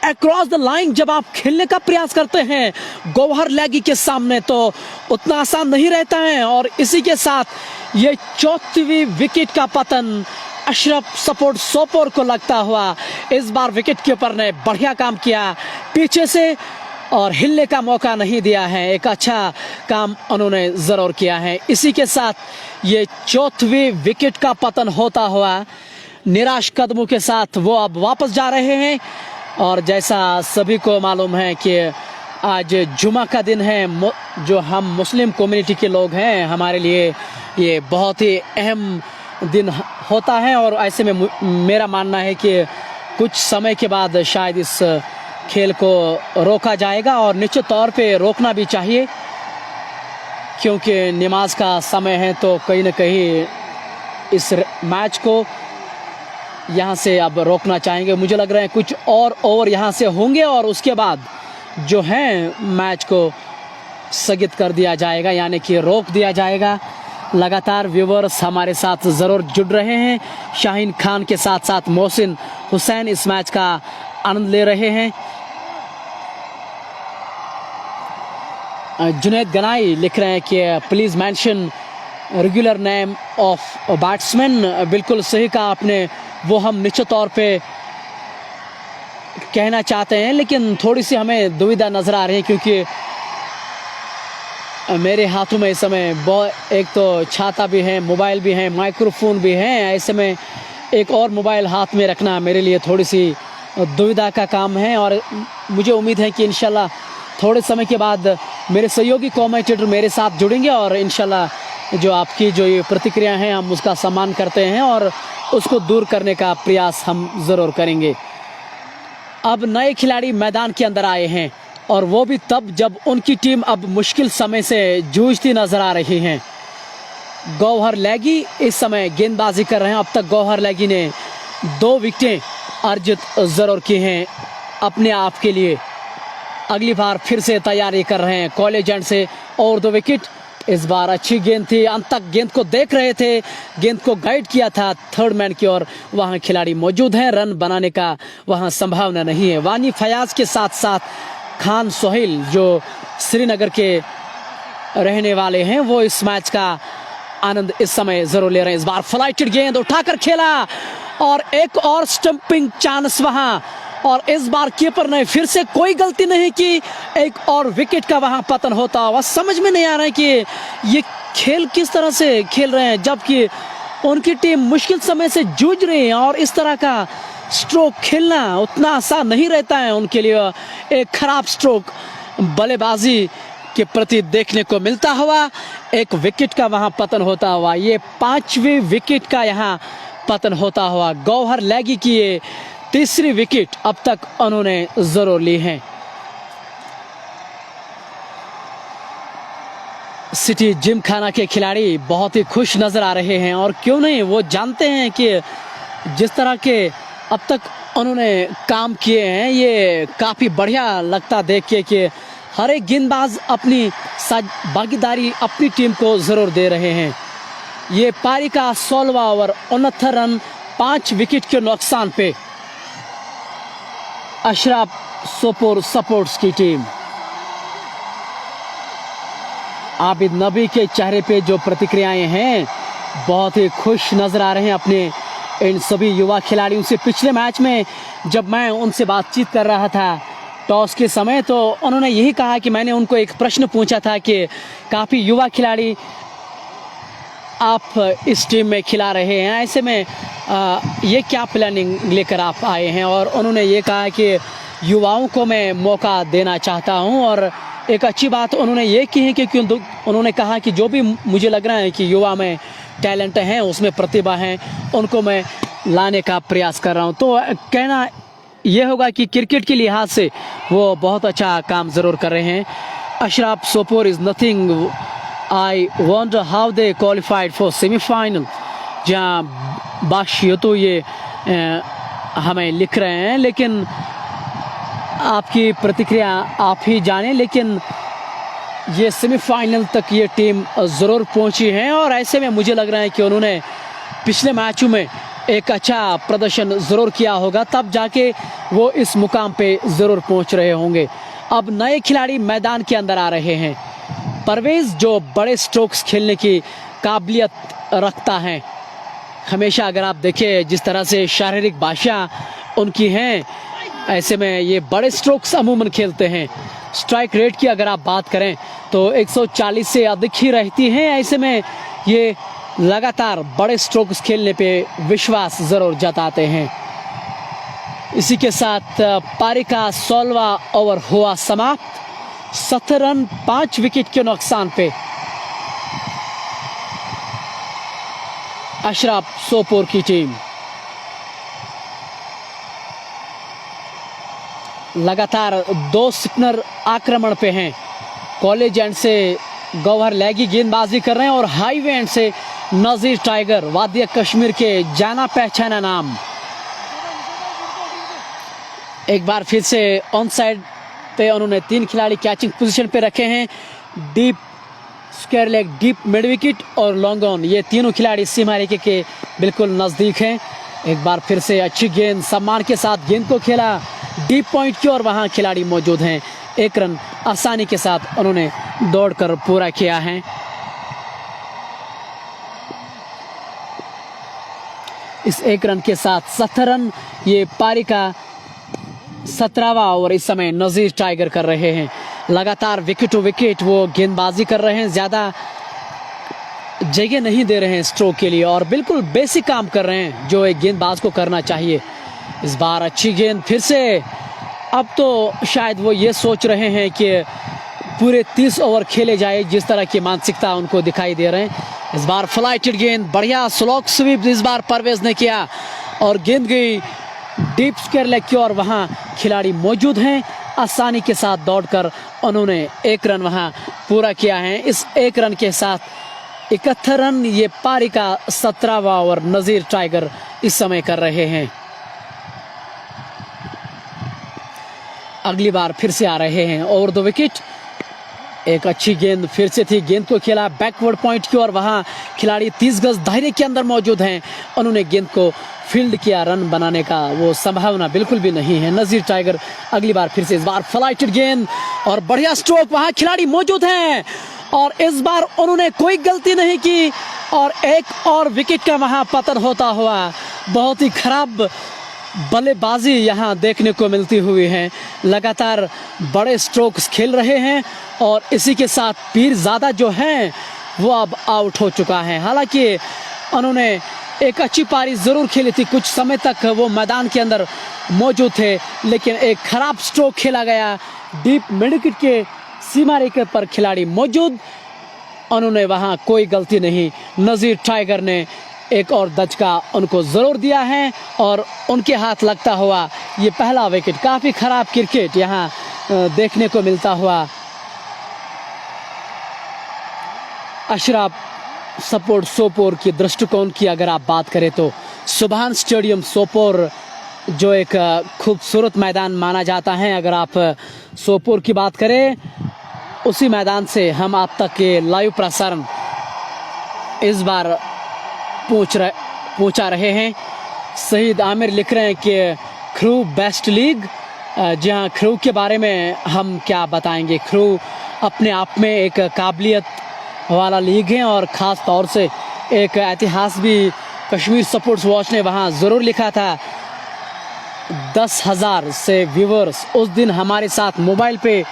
अक्रॉस द लाइन। जब आप खेलने का प्रयास करते हैं गौहर लैगी के सामने तो उतना आसान नहीं रहता है और इसी के साथ ये 4वीं विकेट का पतन अशरफ स्पोर्ट्स सोपोर को लगता हुआ। इस बार विकेट कीपर ने बढ़िया काम किया पीछे से और हिलने का मौका नहीं दिया है, एक अच्छा काम उन्होंने ज़रूर किया है। इसी के साथ ये 4वीं विकेट का पतन होता हुआ निराश कदमों के साथ वो अब वापस जा रहे हैं और जैसा सभी को मालूम है कि आज जुमा का दिन है, जो हम मुस्लिम कम्युनिटी के लोग हैं हमारे लिए ये बहुत ही अहम दिन होता है और ऐसे में मेरा मानना है कि कुछ समय के बाद शायद इस खेल को रोका जाएगा और निश्चित तौर पे रोकना भी चाहिए क्योंकि नमाज का समय है, तो कहीं ना कहीं इस मैच को यहाँ से अब रोकना चाहेंगे। मुझे लग रहा है कुछ और ओवर यहाँ से होंगे और उसके बाद जो है मैच को स्थगित कर दिया जाएगा, यानी कि रोक दिया जाएगा। लगातार व्यूवर्स हमारे साथ ज़रूर जुड़ रहे हैं, शाहीन खान के साथ साथ मोहसिन हुसैन इस मैच का आनंद ले रहे हैं। जुनैद गनाई लिख रहे हैं कि please mention regular name of batsman. बिल्कुल सही कहा आपने, वो हम निश्चित तौर पे कहना चाहते हैं लेकिन थोड़ी सी हमें दुविधा नज़र आ रही है क्योंकि मेरे हाथों में इस समय एक तो छाता भी है, मोबाइल भी है, माइक्रोफोन भी है, ऐसे में एक और मोबाइल हाथ में रखना मेरे लिए थोड़ी सी दुविधा का काम है और मुझे उम्मीद है कि इंशाल्लाह थोड़े समय के बाद मेरे सहयोगी कमेंटेटर मेरे साथ जुड़ेंगे और इंशाल्लाह जो आपकी जो ये प्रतिक्रिया हैं हम उसका सम्मान करते हैं और उसको दूर करने का प्रयास हम ज़रूर करेंगे। अब नए खिलाड़ी मैदान के अंदर आए हैं और वो भी तब जब उनकी टीम अब मुश्किल समय से जूझती नज़र आ रही हैं। गौहर लैगी इस समय गेंदबाजी कर रहे हैं। अब तक गौहर लैगी ने 2 विकेटें अर्जित जरूर की हैं अपने आप के लिए। अगली बार फिर से तैयारी कर रहे हैं कॉलेज एंड से और 2 विकेट। इस बार अच्छी गेंद थी, अंत तक गेंद को देख रहे थे, गेंद को गाइड किया था थर्ड मैन की ओर। वहां खिलाड़ी मौजूद हैं, रन बनाने का वहां संभावना नहीं है। वानी फयाज के साथ साथ खान सोहेल जो श्रीनगर के रहने वाले हैं वो इस मैच का आनंद इस समय जरूर ले रहे हैं। इस बार फ्लाइटेड गेंद उठाकर खेला और एक और स्टंपिंग चांस वहां, और इस बार कीपर ने फिर से कोई गलती नहीं की। एक और विकेट का वहां पतन होता हुआ समझ में नहीं आ रहा है कि ये खेल किस तरह से खेल रहे हैं, जबकि उनकी टीम मुश्किल समय से जूझ रही है और इस तरह का स्ट्रोक खेलना उतना आसान नहीं रहता है उनके लिए। एक खराब स्ट्रोक बल्लेबाजी के प्रति देखने को मिलता हुआ, एक विकेट का वहां पतन होता हुआ, ये 5वीं विकेट का यहां पतन होता हुआ। गौहर लैगी की ये 3री विकेट अब तक उन्होंने जरूर ली है। सिटी जिमखाना के खिलाड़ी बहुत ही खुश नजर आ रहे हैं, और क्यों नहीं, वो जानते हैं कि जिस तरह के अब तक उन्होंने काम किए हैं ये काफ़ी बढ़िया लगता देख के कि हर एक गेंदबाज अपनी भागीदारी अपनी टीम को ज़रूर दे रहे हैं। ये पारी का 16वां ओवर, 69 रन 5 विकेट के नुकसान पे अशरफ सोपोर सपोर्ट्स की टीम। आबिद नबी के चेहरे पे जो प्रतिक्रियाएं हैं, बहुत ही खुश नजर आ रहे हैं अपने इन सभी युवा खिलाड़ियों से। पिछले मैच में जब मैं उनसे बातचीत कर रहा था टॉस के समय, तो उन्होंने यही कहा कि मैंने उनको एक प्रश्न पूछा था कि काफ़ी युवा खिलाड़ी आप इस टीम में खिला रहे हैं, ऐसे में ये क्या प्लानिंग लेकर आप आए हैं? और उन्होंने ये कहा कि युवाओं को मैं मौका देना चाहता हूं, और एक अच्छी बात उन्होंने ये की है कि उन्होंने कहा कि जो भी मुझे लग रहा है कि युवा में टैलेंट हैं, उसमें प्रतिभा है, उनको मैं लाने का प्रयास कर रहा हूं। तो कहना यह होगा कि क्रिकेट के लिहाज से वो बहुत अच्छा काम ज़रूर कर रहे हैं। Ashraf Sopore is nothing, I wonder how they qualified for semifinal, जहाँ बाशियो तो ये हमें लिख रहे हैं, लेकिन आपकी प्रतिक्रिया आप ही जानें। लेकिन ये सेमीफाइनल तक ये टीम ज़रूर पहुंची है, और ऐसे में मुझे लग रहा है कि उन्होंने पिछले मैचों में एक अच्छा प्रदर्शन ज़रूर किया होगा, तब जाके वो इस मुकाम पे ज़रूर पहुंच रहे होंगे। अब नए खिलाड़ी मैदान के अंदर आ रहे हैं। परवेज़ जो बड़े स्ट्रोक्स खेलने की काबिलियत रखता है, हमेशा अगर आप देखें जिस तरह से शारीरिक भाषा उनकी है, ऐसे में ये बड़े स्ट्रोक्स अमूमन खेलते हैं। स्ट्राइक रेट की अगर आप बात करें तो 140 से अधिक ही रहती हैं, ऐसे में ये लगातार बड़े स्ट्रोक्स खेलने पे विश्वास ज़रूर जताते हैं। इसी के साथ पारी का 16वां ओवर हुआ समाप्त। 70 रन 5 विकेट के नुकसान पे अशरफ सोपोर की टीम लगातार 2 स्पिनर आक्रमण पे हैं। कॉलेज एंड से गौहर लैगी गेंदबाजी कर रहे हैं, और हाईवे एंड से नज़ीर टाइगर, वादिया कश्मीर के जाना पहचाना नाम, एक बार फिर से ऑन साइड पे उन्होंने 3 खिलाड़ी कैचिंग पोजीशन पे रखे हैं। Deep square leg, deep mid wicket और लॉन्ग ऑन, ये तीनों खिलाड़ी सीमा रेखा के बिल्कुल नज़दीक हैं। एक बार फिर से अच्छी गेंद, सम्मान के साथ गेंद को खेला डीप पॉइंट की, और वहां खिलाड़ी मौजूद हैं। 1 रन आसानी के साथ उन्होंने दौड़कर पूरा किया है। इस 1 रन के साथ 70 रन, ये पारी का 17वां ओवर इस समय नज़ीर टाइगर कर रहे हैं। लगातार विकेट टू विकेट वो गेंदबाजी कर रहे हैं, ज़्यादा जगह नहीं दे रहे हैं स्ट्रोक के लिए, और बिल्कुल बेसिक काम कर रहे हैं जो एक गेंदबाज को करना चाहिए। इस बार अच्छी गेंद फिर से, अब तो शायद वो ये सोच रहे हैं कि पूरे 30 ओवर खेले जाए, जिस तरह की मानसिकता उनको दिखाई दे रहे हैं। इस बार फ्लाइटेड गेंद, बढ़िया स्लॉक स्वीप इस बार परवेज ने किया, और गेंद गई डीप स्क्वायर लेग की, और वहां खिलाड़ी मौजूद हैं। आसानी के साथ दौड़कर उन्होंने 1 रन वहां पूरा किया है। इस 1 रन के साथ 71 रन ये पारी का 17वां ओवर नजीर टाइगर इस समय कर रहे हैं। अगली बार फिर से आ रहे हैं ओवर द विकेट। एक अच्छी गेंद फिर से थी, गेंद को खेला बैकवर्ड पॉइंट की और वहां खिलाड़ी 30 गज दायरे के अंदर मौजूद हैं, उन्होंने गेंद को फील्ड किया, रन बनाने का वो संभावना बिल्कुल भी नहीं है। नजीर टाइगर अगली बार फिर से, इस बार फ्लाइटेड गेंद और बढ़िया स्ट्रोक, वहां खिलाड़ी मौजूद हैं और इस बार उन्होंने कोई गलती नहीं की और एक और विकेट का वहां पतन होता हुआ बहुत ही खराब बल्लेबाजी यहां देखने को मिलती हुई है। लगातार बड़े स्ट्रोक्स खेल रहे हैं और इसी के साथ पीरजादा जो हैं वो अब आउट हो चुका है। हालांकि उन्होंने एक अच्छी पारी ज़रूर खेली थी, कुछ समय तक वो मैदान के अंदर मौजूद थे, लेकिन एक खराब स्ट्रोक खेला गया। डीप मिड विकेट के सीमा रेखा पर खिलाड़ी मौजूद, उन्होंने वहां कोई गलती नहीं। नजीर टाइगर ने एक और दचका उनको ज़रूर दिया है और उनके हाथ लगता हुआ ये पहला विकेट। काफ़ी ख़राब क्रिकेट यहाँ देखने को मिलता हुआ। अशरफ सपोर्ट सोपोर की दृष्टिकोण की अगर आप बात करें तो सुभान स्टेडियम सोपोर जो एक खूबसूरत मैदान माना जाता है, अगर आप सोपोर की बात करें, उसी मैदान से हम आप तक के लाइव प्रसारण इस बार पहुंचा रहे हैं। शहीद आमिर लिख रहे हैं कि क्रू बेस्ट लीग। जी हाँ, क्रू के बारे में हम क्या बताएंगे। क्रू अपने आप में एक काबिलियत वाला लीग है और ख़ास तौर से एक इतिहास भी कश्मीर सपोर्ट्स वॉच ने वहाँ ज़रूर लिखा था। 10,000 से व्यूवर्स उस दिन हमारे साथ मोबाइल पे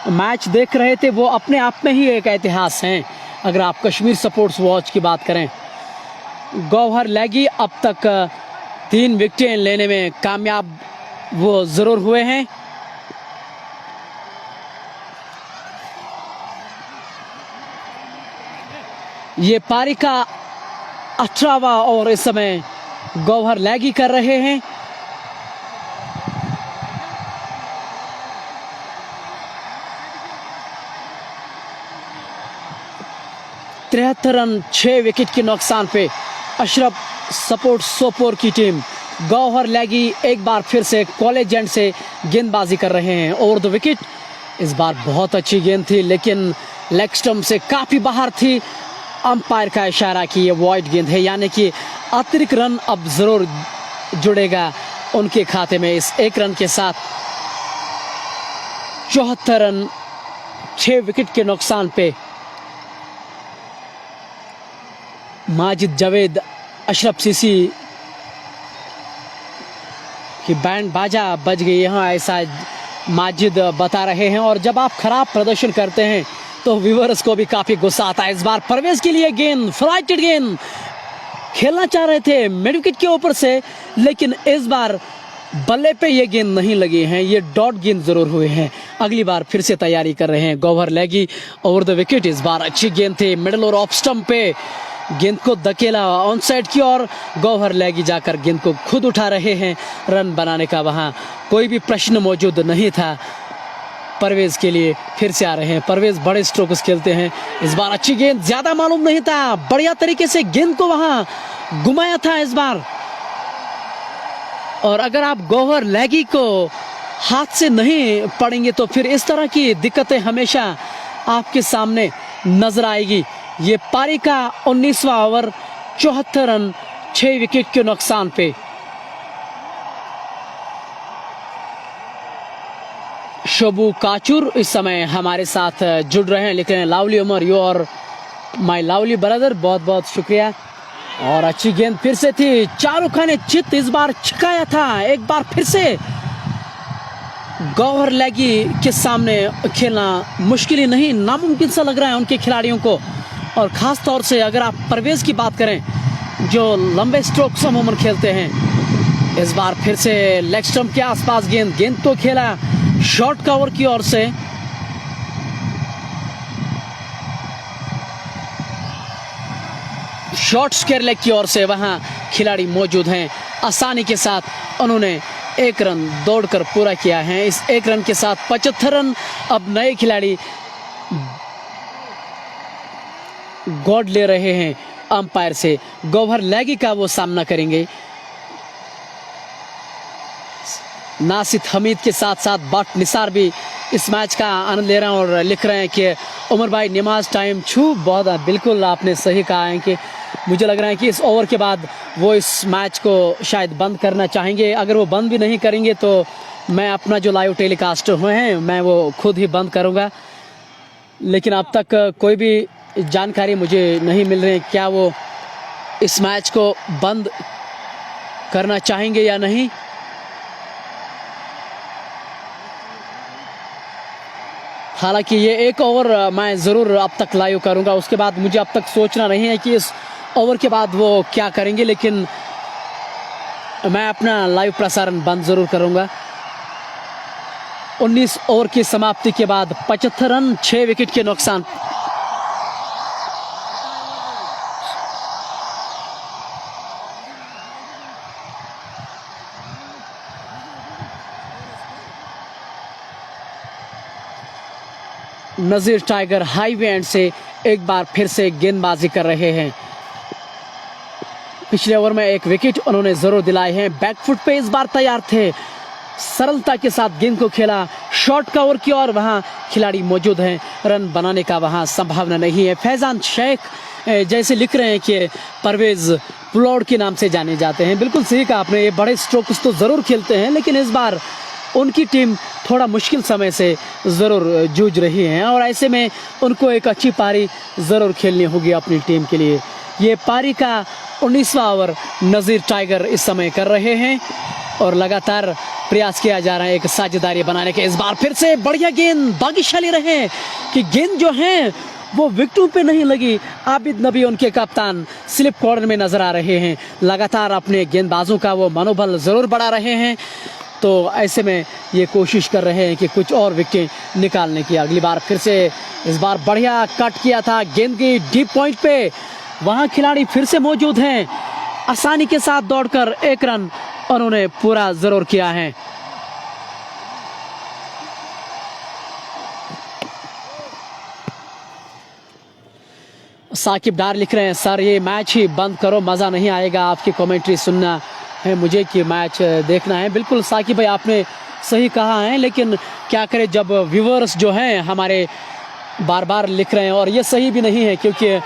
मैच देख रहे थे, वो अपने आप में ही एक इतिहास हैं अगर आप कश्मीर सपोर्ट्स वॉच की बात करें। गौहर लैगी अब तक 3 विकेटें लेने में कामयाब वो ज़रूर हुए हैं। ये पारी का 18वां ओवर इस समय गौहर लैगी कर रहे हैं। रन 6 विकेट के नुकसान पे अशरफ सपोर्ट सोपोर की टीम गौहर लैगी एक बार फिर से कॉलेज एंड से गेंदबाजी कर रहे हैं ओवर द विकेट। इस बार बहुत अच्छी गेंद थी लेकिन लेग स्टंप से काफ़ी बाहर थी। अंपायर का इशारा कि ये वॉइड गेंद है, यानी कि अतिरिक्त रन अब ज़रूर जुड़ेगा उनके खाते में। इस 1 रन के साथ 74 रन 6 विकेट के नुकसान पे माजिद जावेद अशरफ सीसी की बैंड बाजा बज गई यहाँ, ऐसा माजिद बता रहे हैं। और जब आप खराब प्रदर्शन करते हैं तो व्यूअर्स को भी काफ़ी गुस्सा आता है। इस बार परवेज के लिए गेंद, फ्लाइटेड गेंद खेलना चाह रहे थे मिड विकेट के ऊपर से, लेकिन इस बार बल्ले पे ये गेंद नहीं लगी हैं, ये डॉट गेंद जरूर हुए हैं। अगली बार फिर से तैयारी कर रहे हैं गौहर लैगी ओवर द विकेट। इस बार अच्छी गेंद थी, मिडल और ऑफ स्टंप पे गेंद को धकेला ऑन साइड की और गौहर लैगी जाकर गेंद को खुद उठा रहे हैं। रन बनाने का वहां कोई भी प्रश्न मौजूद नहीं था। परवेज के लिए फिर से आ रहे हैं, परवेज बड़े स्ट्रोक्स खेलते हैं। इस बार अच्छी गेंद, ज्यादा मालूम नहीं था, बढ़िया तरीके से गेंद को वहां घुमाया था इस बार। और अगर आप गौहर लैगी को हाथ से नहीं पड़ेंगे तो फिर इस तरह की दिक्कतें हमेशा आपके सामने नजर आएगी। ये पारी का 19वां ओवर, 74 रन 6 विकेट के नुकसान पे शोबू काचुर इस समय हमारे साथ जुड़ रहे हैं, लिख रहे हैं लवली उमर यू और माय लवली ब्रदर, बहुत बहुत शुक्रिया। और अच्छी गेंद फिर से थी, चारों खाने चित इस बार छिकाया था। एक बार फिर से गौहर लैगी के सामने खेलना मुश्किल ही नहीं, नामुमकिन सा लग रहा है उनके खिलाड़ियों को। और ख़ास तौर से अगर आप परवेज की बात करें जो लंबे स्ट्रोक्स अमूमन खेलते हैं, इस बार फिर से लेग स्टंप के आसपास गेंद तो खेला शॉर्ट कवर की ओर से। शॉर्ट स्क्वायर लेग की ओर से वहां खिलाड़ी मौजूद हैं। आसानी के साथ उन्होंने 1 रन दौड़कर पूरा किया है। इस 1 रन के साथ 75 रन। अब नए खिलाड़ी गॉड ले रहे हैं अंपायर से। गौहर लैगी का वो सामना करेंगे। नासिद हमीद के साथ साथ बट निसार भी इस मैच का आनंद ले रहे हैं और लिख रहे हैं कि उमर भाई नमाज टाइम छू बहुत। बिल्कुल आपने सही कहा है कि मुझे लग रहा है कि इस ओवर के बाद वो इस मैच को शायद बंद करना चाहेंगे। अगर वो बंद भी नहीं करेंगे तो मैं अपना जो लाइव टेलीकास्ट हुए हैं मैं वो खुद ही बंद करूँगा। लेकिन अब तक कोई भी जानकारी मुझे नहीं मिल रही है क्या वो इस मैच को बंद करना चाहेंगे या नहीं। हालांकि ये एक ओवर मैं ज़रूर अब तक लाइव करूंगा, उसके बाद मुझे अब तक सोचना नहीं है कि इस ओवर के बाद वो क्या करेंगे, लेकिन मैं अपना लाइव प्रसारण बंद ज़रूर करूंगा। 19 ओवर की समाप्ति के बाद 75 रन 6 विकेट के नुकसान। नज़ीर टाइगर हाईवे एंड से एक बार फिर से गेंदबाजी कर रहे हैं। पिछले ओवर में एक विकेट उन्होंने जरूर दिलाए हैं। बैकफुट पे इस बार तैयार थे, सरलता के साथ गेंद को खेला, शॉर्ट का ओवर किया और वहां खिलाड़ी मौजूद हैं, रन बनाने का वहां संभावना नहीं है। फैजान शेख जैसे लिख रहे हैं कि परवेज पुलौड़ के नाम से जाने जाते हैं। बिल्कुल सही कहा आपने, ये बड़े स्ट्रोक्स तो ज़रूर खेलते हैं, लेकिन इस बार उनकी टीम थोड़ा मुश्किल समय से ज़रूर जूझ रही है और ऐसे में उनको एक अच्छी पारी ज़रूर खेलनी होगी अपनी टीम के लिए। ये पारी का 19वां ओवर नज़ीर टाइगर इस समय कर रहे हैं और लगातार प्रयास किया जा रहा है एक साझेदारी बनाने के। इस बार फिर से बढ़िया गेंद, भाग्यशाली रहे कि गेंद जो है वो विकेटों पे नहीं लगी। आबिद नबी उनके कप्तान स्लिप कॉर्नर में नजर आ रहे हैं, लगातार अपने गेंदबाजों का वो मनोबल ज़रूर बढ़ा रहे हैं। तो ऐसे में ये कोशिश कर रहे हैं कि कुछ और विकेटें निकालने की। अगली बार फिर से इस बार बढ़िया कट किया था गेंद की डीप पॉइंट पे, वहां खिलाड़ी फिर से मौजूद हैं, आसानी के साथ दौड़कर एक रन उन्होंने पूरा जरूर किया है। साकिब डार लिख रहे हैं, सर ये मैच ही बंद करो, मज़ा नहीं आएगा आपकी कमेंट्री सुनना है मुझे कि मैच देखना है। बिल्कुल साकिब भाई आपने सही कहा है, लेकिन क्या करें जब व्यूवर्स जो हैं हमारे बार बार लिख रहे हैं और ये सही भी नहीं है, क्योंकि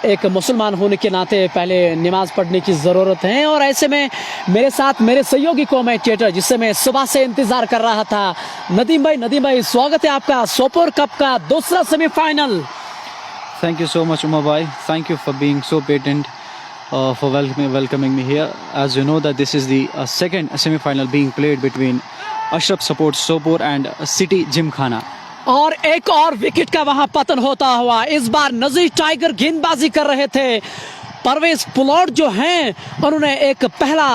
एक मुसलमान होने के नाते पहले नमाज पढ़ने की ज़रूरत है। और ऐसे में मेरे साथ मेरे सहयोगी कमेंटेटर जिससे मैं सुबह से इंतज़ार कर रहा था, नदीम भाई स्वागत है आपका सोपोर कप का दूसरा semifinal. Thank you so much, Umar bhai. Thank you for being so patient, for welcoming me here. As you know that this is the second semi-final being played between Ashraf Support Sopor and City Gymkhana. और एक और wicket का वहां पतन होता हुआ, इस बार नज़ीर tiger गेंदबाजी कर रहे थे। परवेज पुलौड़ जो हैं उन्होंने एक पहला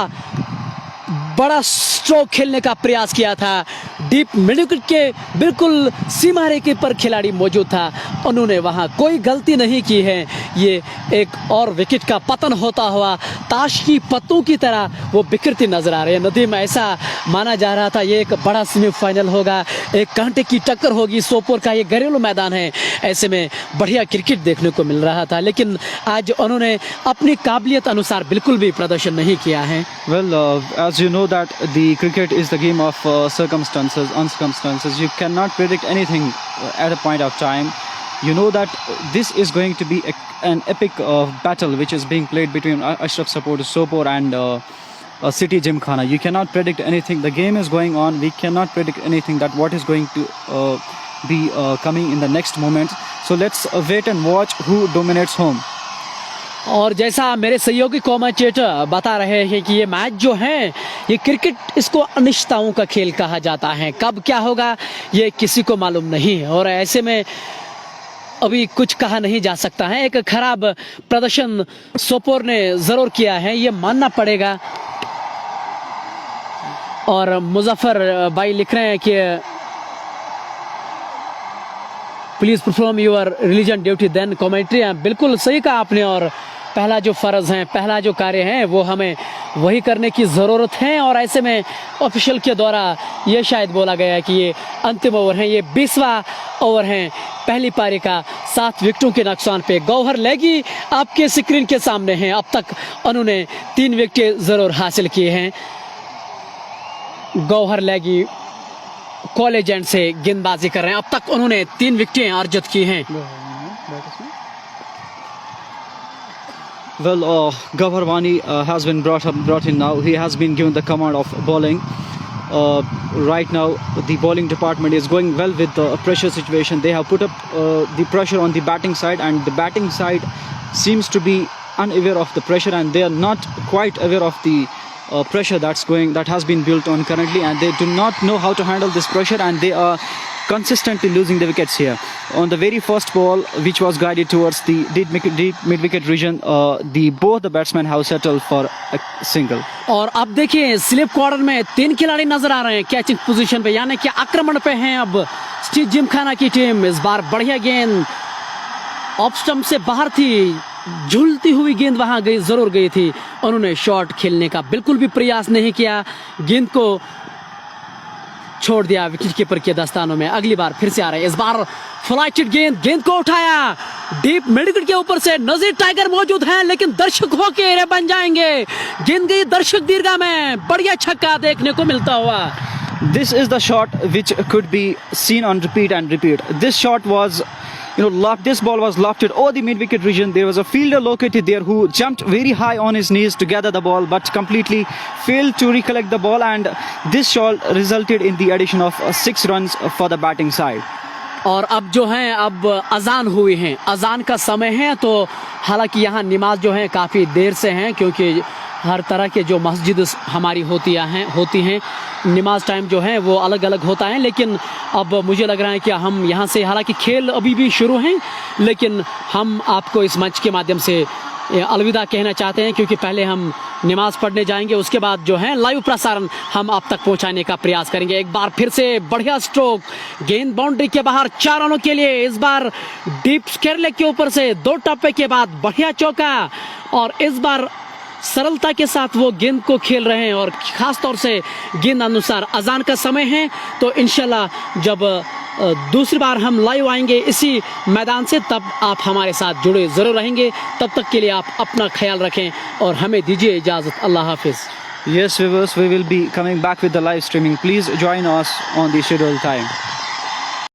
बड़ा स्ट्रोक खेलने का प्रयास किया था, डीप मिड विकेट के बिल्कुल सीमा रेखे पर खिलाड़ी मौजूद था, उन्होंने वहां कोई गलती नहीं की है। ये एक और विकेट का पतन होता हुआ ताश की पत्तों की तरह वो बिखरती नजर आ रही है। नदीम, ऐसा माना जा रहा था ये एक बड़ा सेमीफाइनल होगा, एक कांटे की टक्कर होगी, सोपोर का ये घरेलू मैदान है, ऐसे में बढ़िया क्रिकेट देखने को मिल रहा था, लेकिन आज उन्होंने अपनी काबिलियत अनुसार बिल्कुल भी प्रदर्शन नहीं किया है। Well, as you know that the cricket is the game of circumstances. You cannot predict anything at a point of time. You know that this is going to be an epic battle which is being played between Ashraf Support Sopor and City Gymkhana. You cannot predict anything. The game is going on. We cannot predict anything that what is going to be coming in the next moment. So let's wait and watch who dominates home. और जैसा मेरे सहयोगी commentator बता रहे हैं कि ये match जो है ये क्रिकेट, इसको अनिश्चितताओं का खेल कहा जाता है, कब क्या होगा ये किसी को मालूम नहीं है और ऐसे में अभी कुछ कहा नहीं जा सकता है। एक खराब प्रदर्शन सोपोर ने जरूर किया है, ये मानना पड़ेगा। और मुजफ्फर भाई लिख रहे हैं कि please perform your religion duty then commentary. बिल्कुल सही कहा आपने, और पहला जो फ़र्ज़ है, पहला जो कार्य है वो हमें वही करने की ज़रूरत है। और ऐसे में ऑफिशियल के द्वारा ये शायद बोला गया है कि ये अंतिम ओवर है, ये 20वां ओवर है पहली पारी का 7 विकेटों के नुकसान पे। गौहर लेगी आपके स्क्रीन के सामने हैं। अब तक उन्होंने 3 विकेट जरूर हासिल किए हैं। गौहर लेगी कॉलेज एंड से गेंदबाजी कर रहे हैं। अब तक उन्होंने 3 विकेटें अर्जित की हैं। Well, Gawhar Wani has been brought in now. He has been given the command of bowling. Right now, the bowling department is going well with the pressure situation. They have put up the pressure on the batting side, and the batting side seems to be unaware of the pressure, and they are not quite aware of the pressure that has been built on currently, and they do not know how to handle this pressure, and they are consistently losing the wickets here. On the very first ball, which was guided towards the deep mid-wicket region, both the batsmen have settled for a single. और अब देखिए slip corner में 3 खिलाड़ी नजर आ रहे हैं catching position पे, यानी कि आक्रमण पे हैं अब स्टीव जिमखाना की टीम। इस बार बढ़िया गेंद ऑफ स्टंप से बाहर थी, झूलती हुई गेंद वहां जरूर गई थी। उन्होंने शॉट खेलने का बिल्कुल भी प्रयास नहीं किया, गेंद को छोड़ दिया विकेट कीपर के दस्तानों में। अगली बार फिर से आ रहे हैं। इस बार फ्लाइटेड गेंद को उठाया डीप मिड विकेट के ऊपर से। नजीर टाइगर मौजूद हैं, लेकिन दर्शक होके रे बन जाएंगे। गेंद गई दर्शक दीर्घा में, बढ़िया छक्का देखने को मिलता हुआ। This is the shot which could be seen on repeat and repeat. This shot was, this ball was lofted over the mid-wicket region. There was a fielder located there who jumped very high on his knees to gather the ball, but completely failed to recollect the ball, and this shot resulted in the addition of 6 runs for the batting side. और अब जो है अब अजान हुई है, अजान का समय है। तो हालांकि यहाँ नमाज जो है काफ़ी देर से हैं, क्योंकि हर तरह के जो मस्जिद हमारी होती हैं नमाज टाइम जो है वो अलग अलग होता है। लेकिन अब मुझे लग रहा है कि हम यहाँ से, हालांकि खेल अभी भी शुरू हैं, लेकिन हम आपको इस मंच के माध्यम से अलविदा कहना चाहते हैं, क्योंकि पहले हम नमाज पढ़ने जाएंगे, उसके बाद जो है लाइव प्रसारण हम आप तक पहुंचाने का प्रयास करेंगे। एक बार फिर से बढ़िया स्ट्रोक, गेंद बाउंड्री के बाहर 4 रनों के लिए। इस बार डीप स्क्वायर लेग के ऊपर से 2 टप्पे के बाद बढ़िया चौका, और इस बार सरलता के साथ वो गेंद को खेल रहे हैं। और ख़ास तौर से गेंद अनुसार अजान का समय है, तो इंशाल्लाह जब दूसरी बार हम लाइव आएंगे इसी मैदान से, तब आप हमारे साथ जुड़े ज़रूर रहेंगे। तब तक के लिए आप अपना ख्याल रखें और हमें दीजिए इजाज़त। अल्लाह हाफिज़। Yes, viewers, we will be coming back with the live streaming. Please join us on the scheduled time.